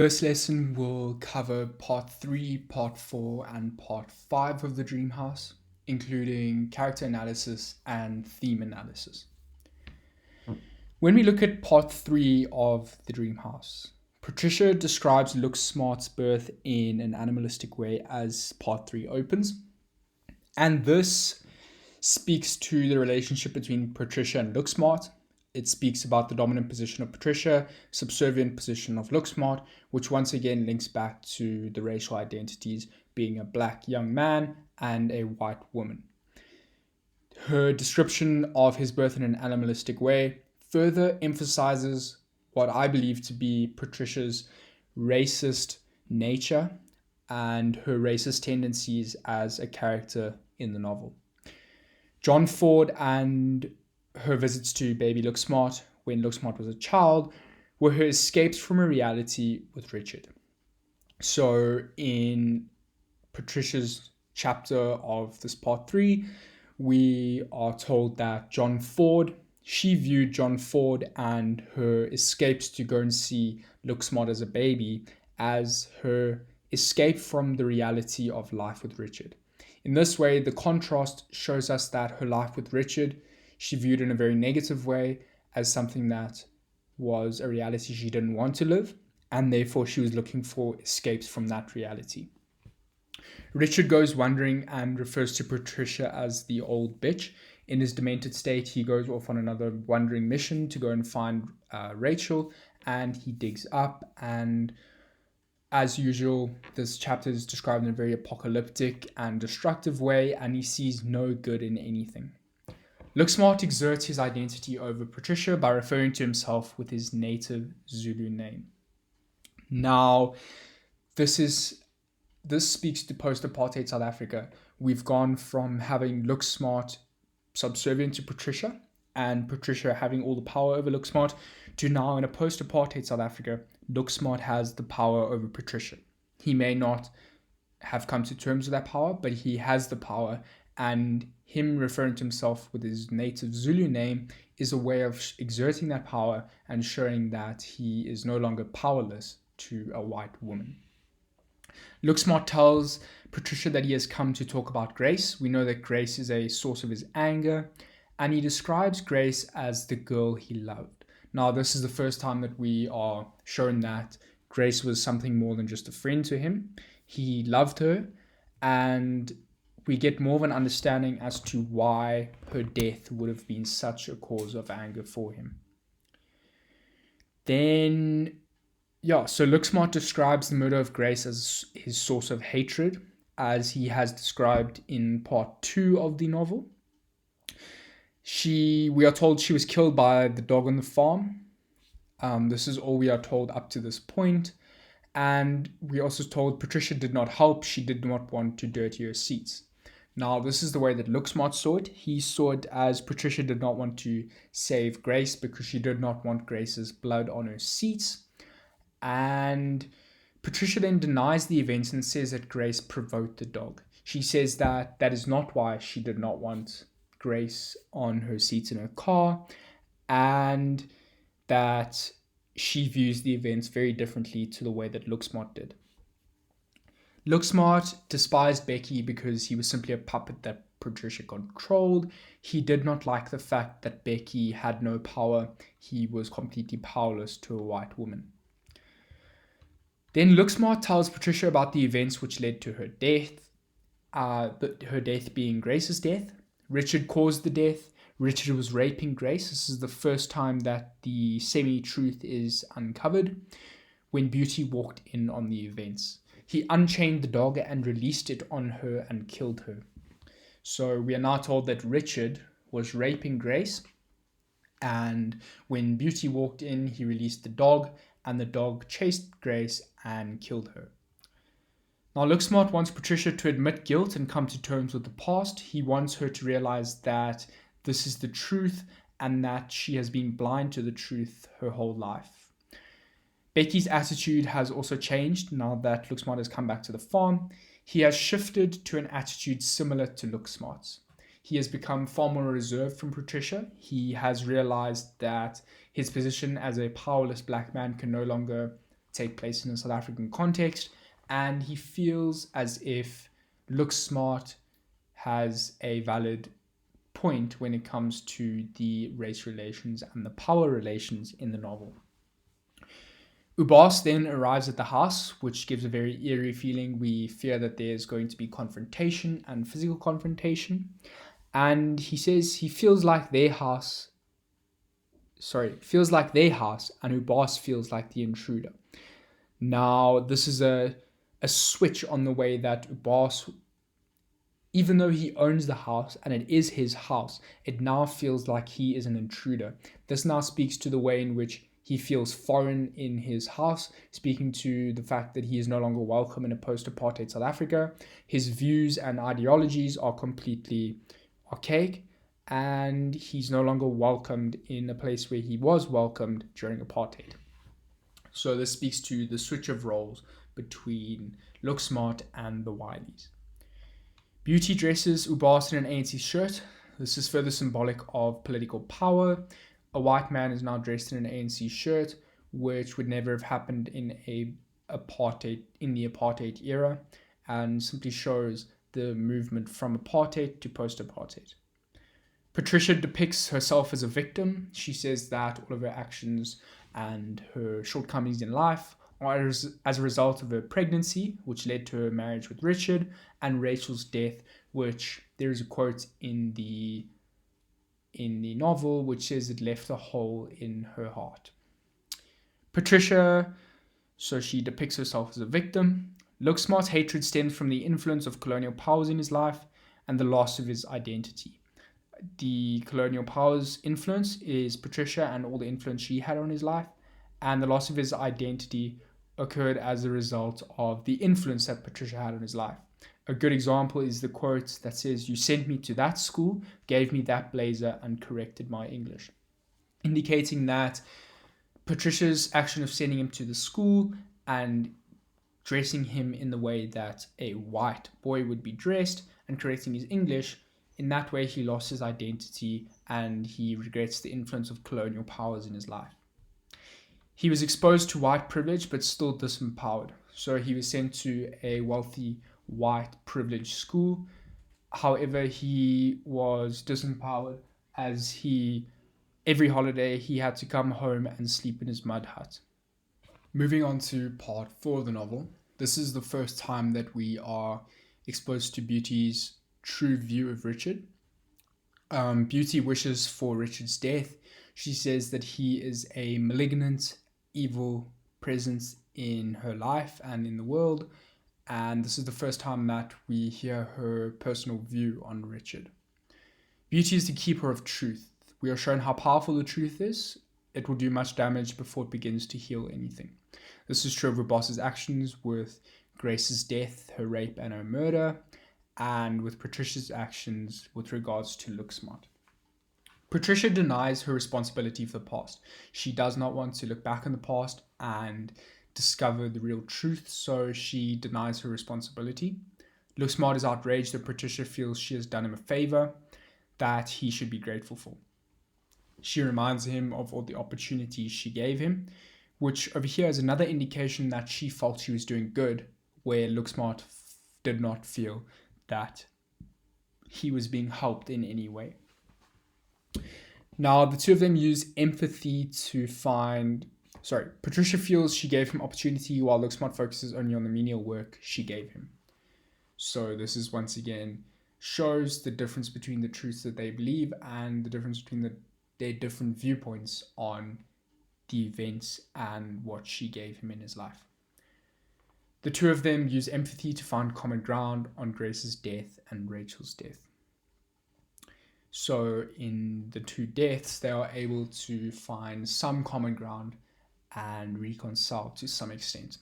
First lesson will cover part 3, part 4, and part 5 of the Dream House, including character analysis and theme analysis. When we look at part 3 of the Dream House, Patricia describes Look Smart's birth in an animalistic way as part 3 opens, and this speaks to the relationship between Patricia and Look Smart. It speaks about the dominant position of Patricia, subservient position of Look Smart, which once again links back to the racial identities being a black young man and a white woman. Her description of his birth in an animalistic way further emphasizes what I believe to be Patricia's racist nature and her racist tendencies as a character in the novel. John Ford and her visits to baby Look Smart when Look Smart was a child were her escapes from a reality with Richard. So in Patricia's chapter of this part 3, we are told that she viewed John Ford and her escapes to go and see Look Smart as a baby as her escape from the reality of life with Richard. In this way, the contrast shows us that her life with Richard, she viewed in a very negative way as something that was a reality she didn't want to live, and therefore she was looking for escapes from that reality. Richard goes wandering and refers to Patricia as the old bitch. In his demented state, he goes off on another wandering mission to go and find Rachel, and he digs up, and as usual, this chapter is described in a very apocalyptic and destructive way, and he sees no good in anything. Look Smart exerts his identity over Patricia by referring to himself with his native Zulu name. Now, this speaks to post-apartheid South Africa. We've gone from having Look Smart subservient to Patricia and Patricia having all the power over Look Smart to now in a post-apartheid South Africa, Look Smart has the power over Patricia. He may not have come to terms with that power, but he has the power, and him referring to himself with his native Zulu name is a way of exerting that power and showing that he is no longer powerless to a white woman. Look Smart tells Patricia that he has come to talk about Grace. We know that Grace is a source of his anger, and he describes Grace as the girl he loved. Now, this is the first time that we are shown that Grace was something more than just a friend to him. He loved her, and we get more of an understanding as to why her death would have been such a cause of anger for him. So Look Smart describes the murder of Grace as his source of hatred, as he has described in part 2 of the novel. We are told she was killed by the dog on the farm. This is all we are told up to this point. And we also told Patricia did not help. She did not want to dirty her seats. Now, this is the way that Look Smart saw it. He saw it as Patricia did not want to save Grace because she did not want Grace's blood on her seats. And Patricia then denies the events and says that Grace provoked the dog. She says that that is not why she did not want Grace on her seats in her car, and that she views the events very differently to the way that Look Smart did. Look Smart despised Becky because he was simply a puppet that Patricia controlled. He did not like the fact that Becky had no power. He was completely powerless to a white woman. Then Look Smart tells Patricia about the events which led to her death, her death being Grace's death. Richard caused the death. Richard was raping Grace. This is the first time that the semi-truth is uncovered when Beauty walked in on the events. He unchained the dog and released it on her and killed her. So we are now told that Richard was raping Grace, and when Beauty walked in, he released the dog, and the dog chased Grace and killed her. Now, Look Smart wants Patricia to admit guilt and come to terms with the past. He wants her to realize that this is the truth and that she has been blind to the truth her whole life. Becky's attitude has also changed now that Look Smart has come back to the farm. He has shifted to an attitude similar to Look Smart's. He has become far more reserved from Patricia. He has realized that his position as a powerless black man can no longer take place in a South African context, and he feels as if Look Smart has a valid point when it comes to the race relations and the power relations in the novel. Ubas then arrives at the house, which gives a very eerie feeling. We fear that there's going to be confrontation and physical confrontation. And he says he feels like their house, and Ubas feels like the intruder. Now, this is a switch on the way that Ubas, even though he owns the house and it is his house, it now feels like he is an intruder. This now speaks to the way in which he feels foreign in his house, speaking to the fact that he is no longer welcome in a post-apartheid South Africa. His views and ideologies are completely archaic, and he's no longer welcomed in a place where he was welcomed during apartheid. So this speaks to the switch of roles between Look Smart and the Wileys. Beauty dresses Ubas in an ANC shirt. This is further symbolic of political power. A white man is now dressed in an ANC shirt, which would never have happened in the apartheid era, and simply shows the movement from apartheid to post-apartheid. Patricia depicts herself as a victim. She says that all of her actions and her shortcomings in life are as a result of her pregnancy, which led to her marriage with Richard, and Rachel's death, which there is a quote in the novel which says it left a hole in her heart. Patricia, so she depicts herself as a victim. Look Smart's hatred stems from the influence of colonial powers in his life and the loss of his identity. The colonial powers' influence is Patricia and all the influence she had on his life, and the loss of his identity occurred as a result of the influence that Patricia had on his life. A good example is the quote that says, "You sent me to that school, gave me that blazer, and corrected my English," indicating that Patricia's action of sending him to the school and dressing him in the way that a white boy would be dressed and correcting his English, in that way he lost his identity and he regrets the influence of colonial powers in his life. He was exposed to white privilege but still disempowered. So he was sent to a wealthy white privileged school. However, he was disempowered as every holiday he had to come home and sleep in his mud hut. Moving on to part 4 of the novel. This is the first time that we are exposed to Beauty's true view of Richard. Beauty wishes for Richard's death. She says that he is a malignant, evil presence in her life and in the world, and this is the first time that we hear her personal view on Richard. Beauty is the keeper of truth. We are shown how powerful the truth is. It will do much damage before it begins to heal anything. This is true of Ubas's actions with Grace's death, her rape, and her murder, and with Patricia's actions with regards to Look Smart. Patricia denies her responsibility for the past. She does not want to look back on the past and discover the real truth, so she denies her responsibility. Look Smart is outraged that Patricia feels she has done him a favor that he should be grateful for. She reminds him of all the opportunities she gave him, which over here is another indication that she felt she was doing good, where Look Smart did not feel that he was being helped in any way. Now, the two of them use empathy to Patricia feels she gave him opportunity while Look Smart focuses only on the menial work she gave him. So this is once again shows the difference between the truths that they believe and the difference between their different viewpoints on the events and what she gave him in his life. The two of them use empathy to find common ground on Grace's death and Rachel's death. So in the two deaths, they are able to find some common ground and reconcile to some extent.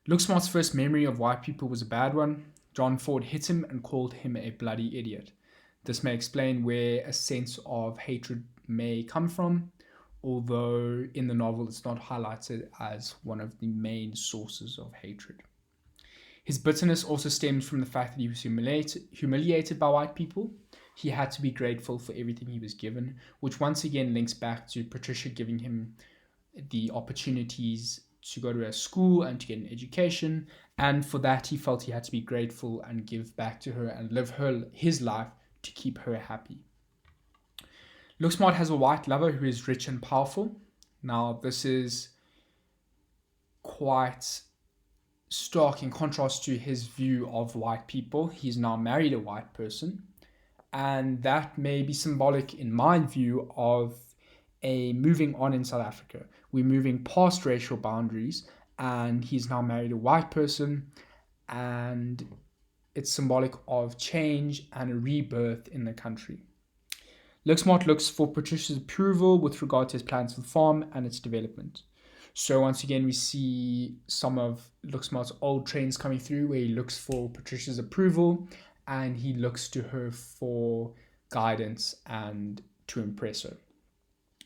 Look Smart's first memory of white people was a bad one. John Ford hit him and called him a bloody idiot. This may explain where a sense of hatred may come from, although in the novel it's not highlighted as one of the main sources of hatred. His bitterness also stems from the fact that he was humiliated by white people. He had to be grateful for everything he was given, which once again links back to Patricia giving him the opportunities to go to a school and to get an education, and for that he felt he had to be grateful and give back to her and live his life to keep her happy. Looksmart has a white lover who is rich and powerful. Now this is quite stark in contrast to his view of white people. He's now married a white person, and that may be symbolic in my view of a moving on in South Africa. We're moving past racial boundaries, and he's now married a white person, and it's symbolic of change and a rebirth in the country. Looksmart looks for Patricia's approval with regard to his plans for the farm and its development. So once again, we see some of Looksmart's old trends coming through, where he looks for Patricia's approval and he looks to her for guidance and to impress her.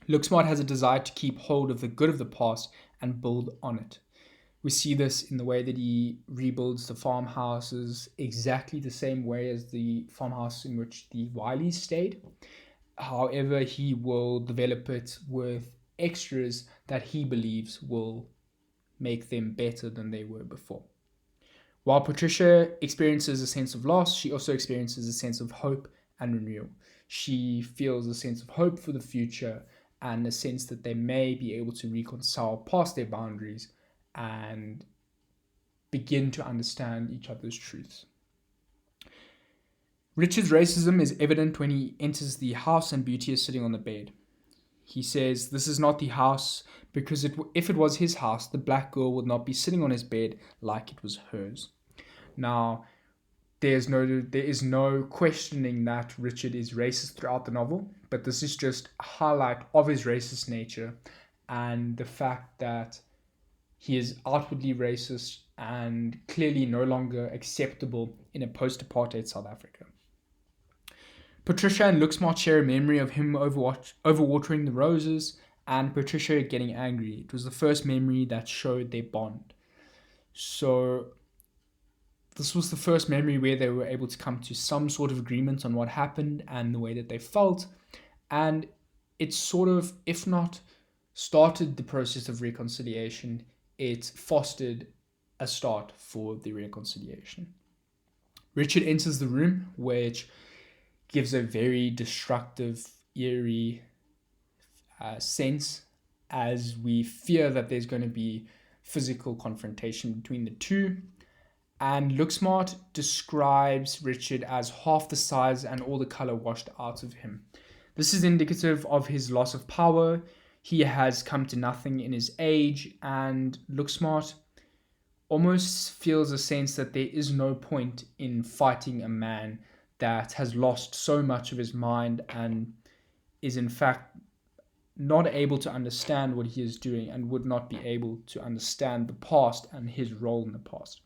Looksmart has a desire to keep hold of the good of the past and build on it. We see this in the way that he rebuilds the farmhouses exactly the same way as the farmhouse in which the Wileys stayed. However, he will develop it with extras that he believes will make them better than they were before. While Patricia experiences a sense of loss, she also experiences a sense of hope and renewal. She feels a sense of hope for the future and a sense that they may be able to reconcile past their boundaries and begin to understand each other's truths. Richard's racism is evident when he enters the house and Beauty is sitting on the bed. He says, "This is not the house, because if it was his house, the black girl would not be sitting on his bed like it was hers." Now, there is no questioning that Richard is racist throughout the novel, but this is just a highlight of his racist nature and the fact that he is outwardly racist and clearly no longer acceptable in a post-apartheid South Africa. Patricia and Looksmart share a memory of him overwatering the roses and Patricia getting angry. It was the first memory that showed their bond. So this was the first memory where they were able to come to some sort of agreement on what happened and the way that they felt. And it sort of, if not started the process of reconciliation, it fostered a start for the reconciliation. Richard enters the room, which gives a very destructive, eerie sense, as we fear that there's going to be physical confrontation between the two. And Looksmart describes Richard as half the size and all the color washed out of him. This is indicative of his loss of power. He has come to nothing in his age, and Looksmart almost feels a sense that there is no point in fighting a man that has lost so much of his mind and is in fact not able to understand what he is doing and would not be able to understand the past and his role in the past.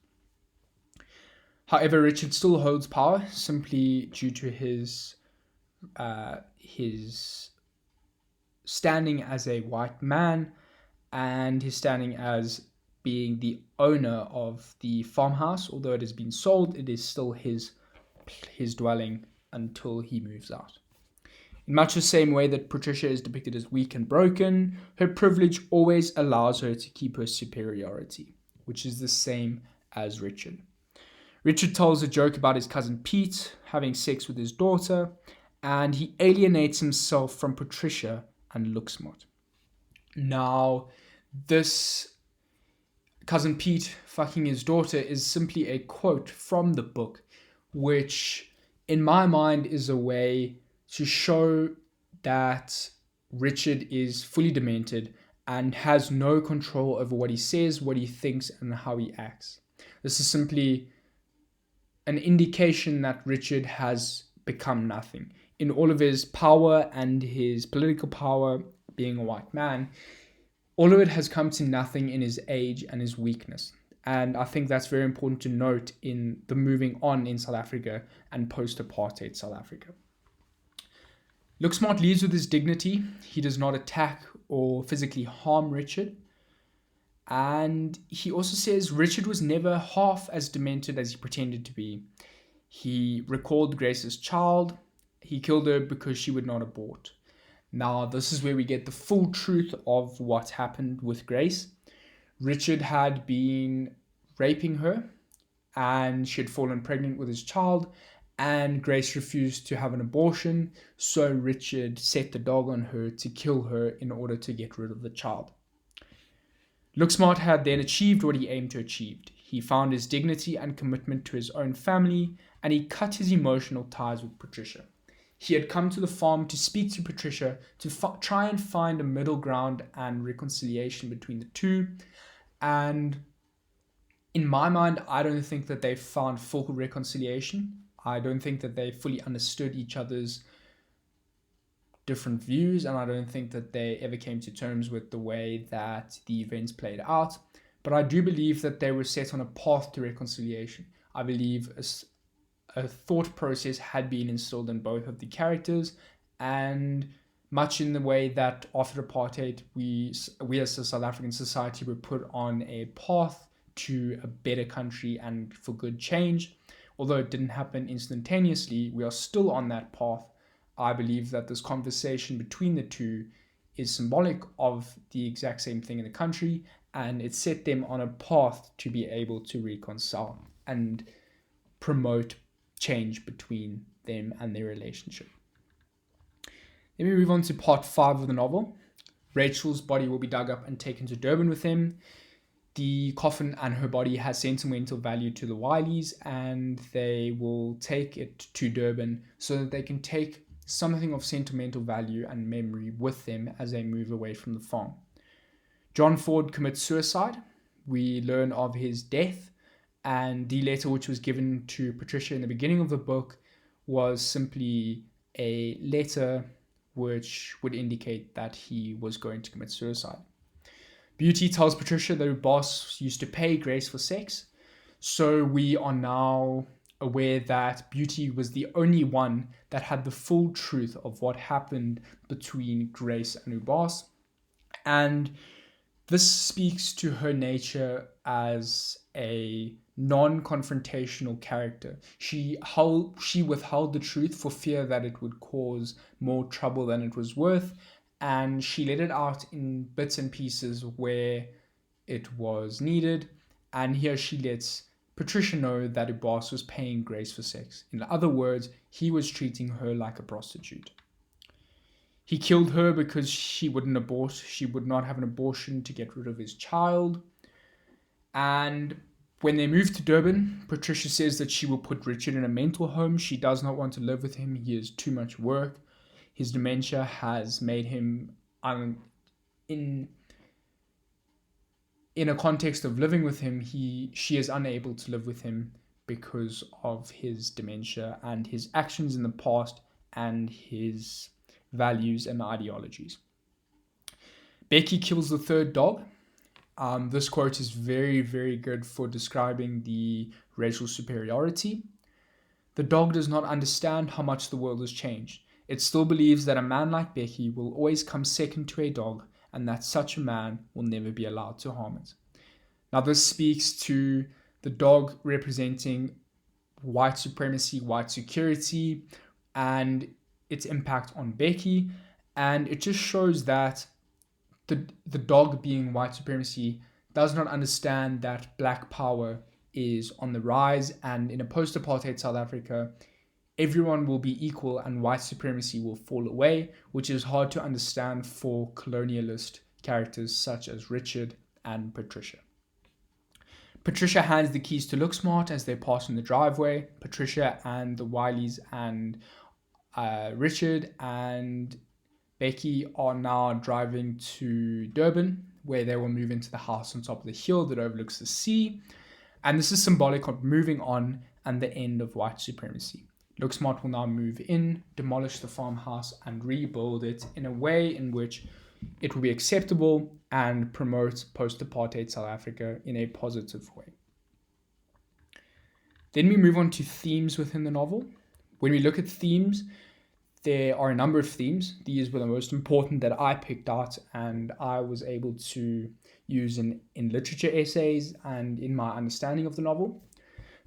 However, Richard still holds power simply due to his standing as a white man and his standing as being the owner of the farmhouse. Although it has been sold, it is still his dwelling until he moves out. In much the same way that Patricia is depicted as weak and broken, her privilege always allows her to keep her superiority, which is the same as Richard. Richard tells a joke about his cousin Pete having sex with his daughter, and he alienates himself from Patricia and Looksmart. Now, this cousin Pete fucking his daughter is simply a quote from the book, which in my mind is a way to show that Richard is fully demented and has no control over what he says, what he thinks, and how he acts. This is simply an indication that Richard has become nothing. In all of his power and his political power, being a white man, all of it has come to nothing in his age and his weakness. And I think that's very important to note in the moving on in South Africa and post-apartheid South Africa. Looksmart leaves with his dignity. He does not attack or physically harm Richard. And he also says Richard was never half as demented as he pretended to be. He recalled Grace's child. He killed her because she would not abort. Now, this is where we get the full truth of what happened with Grace. Richard had been raping her, and she had fallen pregnant with his child, and Grace refused to have an abortion, so Richard set the dog on her to kill her in order to get rid of the child. Looksmart had then achieved what he aimed to achieve. He found his dignity and commitment to his own family, and he cut his emotional ties with Patricia. He had come to the farm to speak to Patricia to try and find a middle ground and reconciliation between the two. And in my mind, I don't think that they found full reconciliation. I don't think that they fully understood each other's different views, and I don't think that they ever came to terms with the way that the events played out. But I do believe that they were set on a path to reconciliation. I believe a thought process had been instilled in both of the characters, and much in the way that after apartheid, we as a South African society were put on a path to a better country and for good change. Although it didn't happen instantaneously, we are still on that path. I believe that this conversation between the two is symbolic of the exact same thing in the country, and it set them on a path to be able to reconcile and promote change between them and their relationship. Then we move on to part 5 of the novel. Rachel's body will be dug up and taken to Durban with him. The coffin and her body has sentimental value to the Wileys, and they will take it to Durban so that they can take something of sentimental value and memory with them as they move away from the farm. John Ford commits suicide. We learn of his death, and the letter which was given to Patricia in the beginning of the book was simply a letter which would indicate that he was going to commit suicide. Beauty tells Patricia that her boss used to pay Grace for sex, so we are now aware that Beauty was the only one that had the full truth of what happened between Grace and her boss. And this speaks to her nature as a non-confrontational character. She withheld the truth for fear that it would cause more trouble than it was worth, and she let it out in bits and pieces where it was needed. And here she lets Patricia know that her boss was paying Grace for sex. In other words, he was treating her like a prostitute. He killed her because she would not have an abortion to get rid of his child. And when they moved to Durban, Patricia says that she will put Richard in a mental home. She does not want to live with him. He is too much work. His dementia has made him, in a context of living with him, she is unable to live with him because of his dementia and his actions in the past and his values and ideologies. Becky kills the third dog. This quote is very, very good for describing the racial superiority. The dog does not understand how much the world has changed. It still believes that a man like Becky will always come second to a dog, and that such a man will never be allowed to harm it. Now, this speaks to the dog representing white supremacy, white security, and its impact on Becky. And it just shows that the dog, being white supremacy, does not understand that black power is on the rise, and in a post-apartheid South Africa, everyone will be equal and white supremacy will fall away, which is hard to understand for colonialist characters such as Richard and Patricia. Patricia hands the keys to Looksmart as they pass in the driveway. Patricia and the Wileys and Richard and Becky are now driving to Durban, where they will move into the house on top of the hill that overlooks the sea. And this is symbolic of moving on and the end of white supremacy. Looksmart will now move in, demolish the farmhouse, and rebuild it in a way in which it will be acceptable and promote post-apartheid South Africa in a positive way. Then we move on to themes within the novel. When we look at themes, there are a number of themes. These were the most important that I picked out and I was able to use in literature essays and in my understanding of the novel.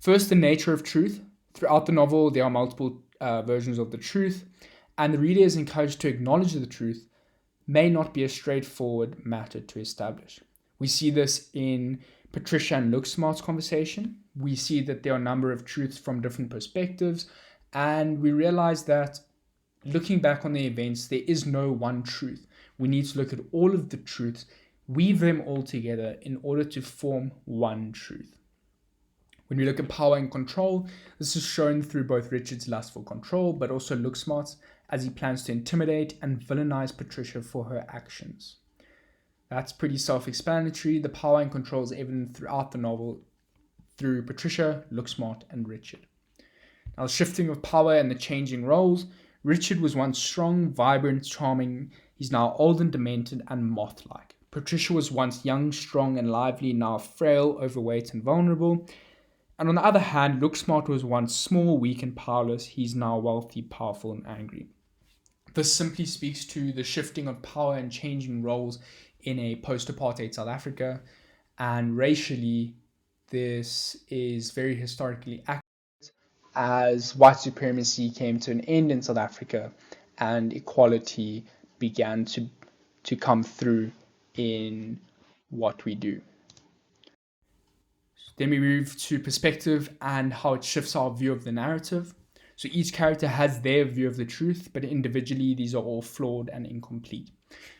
First, the nature of truth. Throughout the novel, there are multiple versions of the truth, and the reader is encouraged to acknowledge the truth may not be a straightforward matter to establish. We see this in Patricia and Looksmart's conversation. We see that there are a number of truths from different perspectives, and we realize that looking back on the events, there is no one truth. We need to look at all of the truths, weave them all together in order to form one truth. When we look at power and control, this is shown through both Richard's lust for control, but also Looksmart's, as he plans to intimidate and villainize Patricia for her actions. That's pretty self-explanatory. The power and control is evident throughout the novel through Patricia, Looksmart, and Richard. Now, the shifting of power and the changing roles. Richard was once strong, vibrant, charming. He's now old and demented and moth-like. Patricia was once young, strong, and lively, now frail, overweight, and vulnerable. And on the other hand, Looksmart was once small, weak, and powerless. He's now wealthy, powerful, and angry. This simply speaks to the shifting of power and changing roles in a post-apartheid South Africa. And racially, this is very historically accurate as white supremacy came to an end in South Africa and equality began to come through in what we do. Then we move to perspective and how it shifts our view of the narrative. So each character has their view of the truth, but individually these are all flawed and incomplete.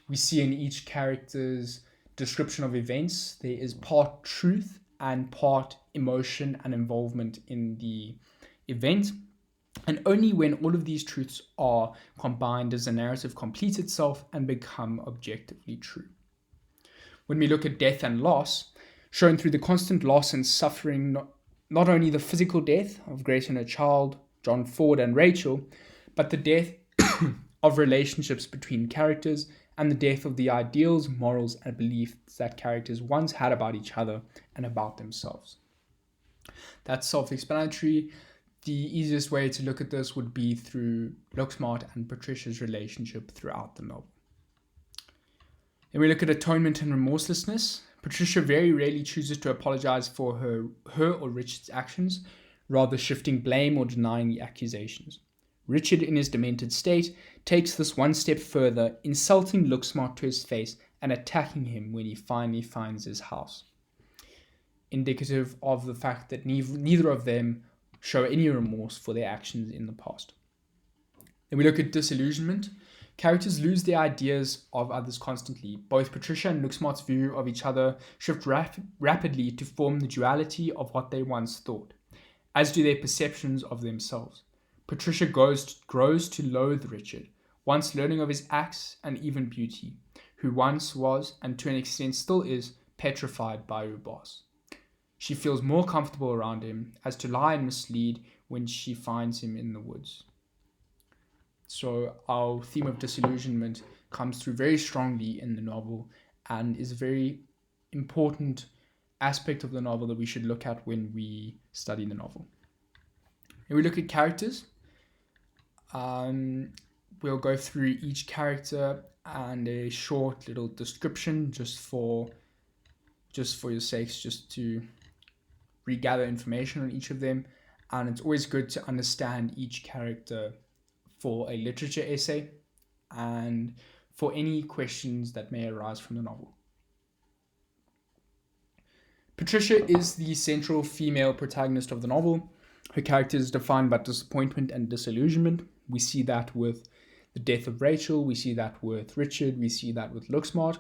We see in each character's description of events, there is part truth and part emotion and involvement in the event. And only when all of these truths are combined does the narrative complete itself and become objectively true. When we look at death and loss, shown through the constant loss and suffering, not only the physical death of Grace and her child, John Ford and Rachel, but the death of relationships between characters and the death of the ideals, morals, and beliefs that characters once had about each other and about themselves. That's self-explanatory. The easiest way to look at this would be through Looksmart and Patricia's relationship throughout the novel. Then we look at atonement and remorselessness. Patricia very rarely chooses to apologize for her or Richard's actions, rather shifting blame or denying the accusations. Richard, in his demented state, takes this one step further, insulting Looksmart to his face and attacking him when he finally finds his house, indicative of the fact that neither of them show any remorse for their actions in the past. Then we look at disillusionment. Characters lose their ideas of others constantly. Both Patricia and Looksmart's view of each other shift rapidly to form the duality of what they once thought, as do their perceptions of themselves. Patricia grows to loathe Richard, once learning of his acts and even beauty, who once was, and to an extent still is, petrified by her boss. She feels more comfortable around him, as to lie and mislead when she finds him in the woods. So our theme of disillusionment comes through very strongly in the novel and is a very important aspect of the novel that we should look at when we study the novel. When we look at characters, we'll go through each character and a short little description just for your sakes, just to regather information on each of them. And it's always good to understand each character for a literature essay and for any questions that may arise from the novel. Patricia is the central female protagonist of the novel. Her character is defined by disappointment and disillusionment. We see that with the death of Rachel, we see that with Richard, we see that with Looksmart.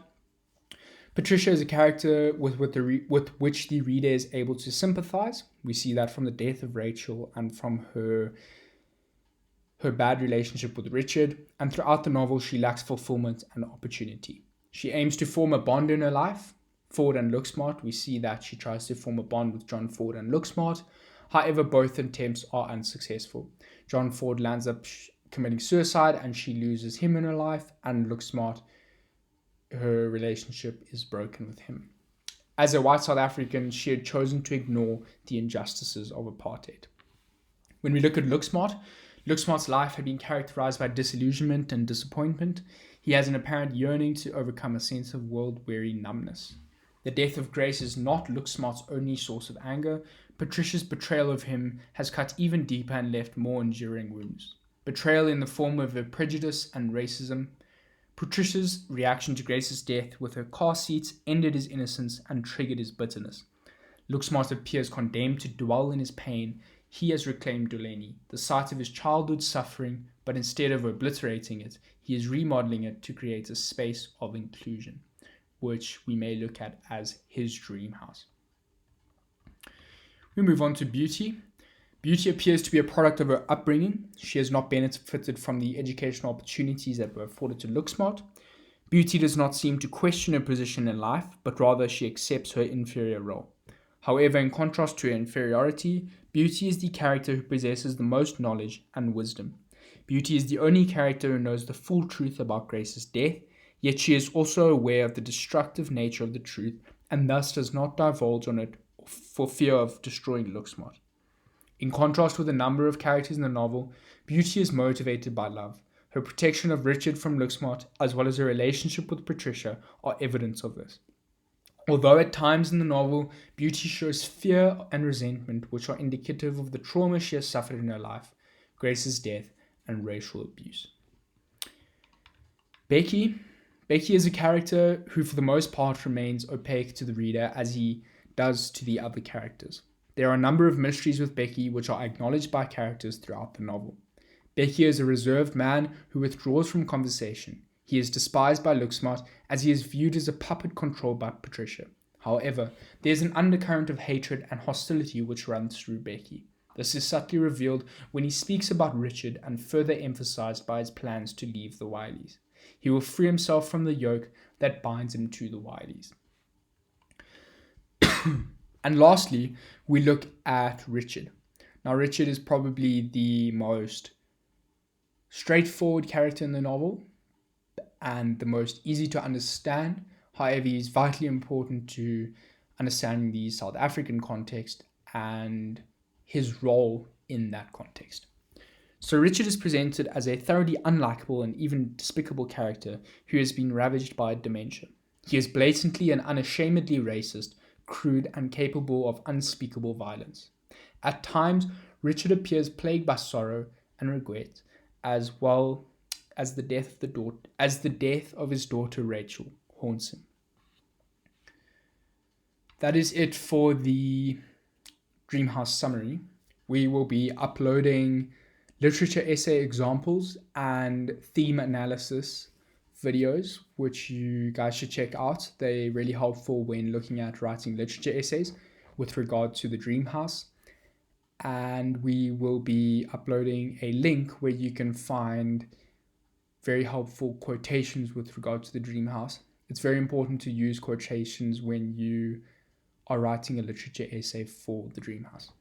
Patricia is a character with which the reader is able to sympathize. We see that from the death of Rachel and from her bad relationship with Richard, and throughout the novel she lacks fulfillment and opportunity. She aims to form a bond in her life. Ford and Looksmart, we see that she tries to form a bond with John Ford and Looksmart. However, both attempts are unsuccessful. John Ford lands up committing suicide and she loses him in her life, and Looksmart, her relationship is broken with him. As a white South African, she had chosen to ignore the injustices of apartheid. When we look at Looksmart's life had been characterized by disillusionment and disappointment. He has an apparent yearning to overcome a sense of world-weary numbness. The death of Grace is not Looksmart's only source of anger. Patricia's betrayal of him has cut even deeper and left more enduring wounds. Betrayal in the form of her prejudice and racism, Patricia's reaction to Grace's death with her car seat ended his innocence and triggered his bitterness. Looksmart appears condemned to dwell in his pain. He has reclaimed Delaney, the site of his childhood suffering, but instead of obliterating it, he is remodeling it to create a space of inclusion, which we may look at as his dream house. We move on to Beauty. Beauty appears to be a product of her upbringing. She has not benefited from the educational opportunities that were afforded to Looksmart. Beauty does not seem to question her position in life, but rather she accepts her inferior role. However, in contrast to her inferiority, Beauty is the character who possesses the most knowledge and wisdom. Beauty is the only character who knows the full truth about Grace's death, yet she is also aware of the destructive nature of the truth and thus does not divulge on it for fear of destroying Looksmart. In contrast with a number of characters in the novel, Beauty is motivated by love. Her protection of Richard from Looksmart, as well as her relationship with Patricia, are evidence of this. Although at times in the novel, Beauty shows fear and resentment, which are indicative of the trauma she has suffered in her life, Grace's death, and racial abuse. Becky is a character who for the most part remains opaque to the reader as he does to the other characters. There are a number of mysteries with Becky which are acknowledged by characters throughout the novel. Becky is a reserved man who withdraws from conversation. He is despised by Looksmart as he is viewed as a puppet controlled by Patricia. However, there is an undercurrent of hatred and hostility which runs through Becky. This is subtly revealed when he speaks about Richard and further emphasized by his plans to leave the Wileys. He will free himself from the yoke that binds him to the Wileys. And lastly, we look at Richard. Now, Richard is probably the most straightforward character in the novel and the most easy to understand. However, he is vitally important to understanding the South African context and his role in that context. So Richard is presented as a thoroughly unlikable and even despicable character who has been ravaged by dementia. He is blatantly and unashamedly racist, crude, and capable of unspeakable violence. At times, Richard appears plagued by sorrow and regret, as well as the death of his daughter Rachel haunts him. That is it for the Dreamhouse summary. We will be uploading literature essay examples and theme analysis videos, which you guys should check out. They're really helpful when looking at writing literature essays with regard to the Dreamhouse. And we will be uploading a link where you can find very helpful quotations with regard to the Dreamhouse. It's very important to use quotations when you are writing a literature essay for the Dreamhouse.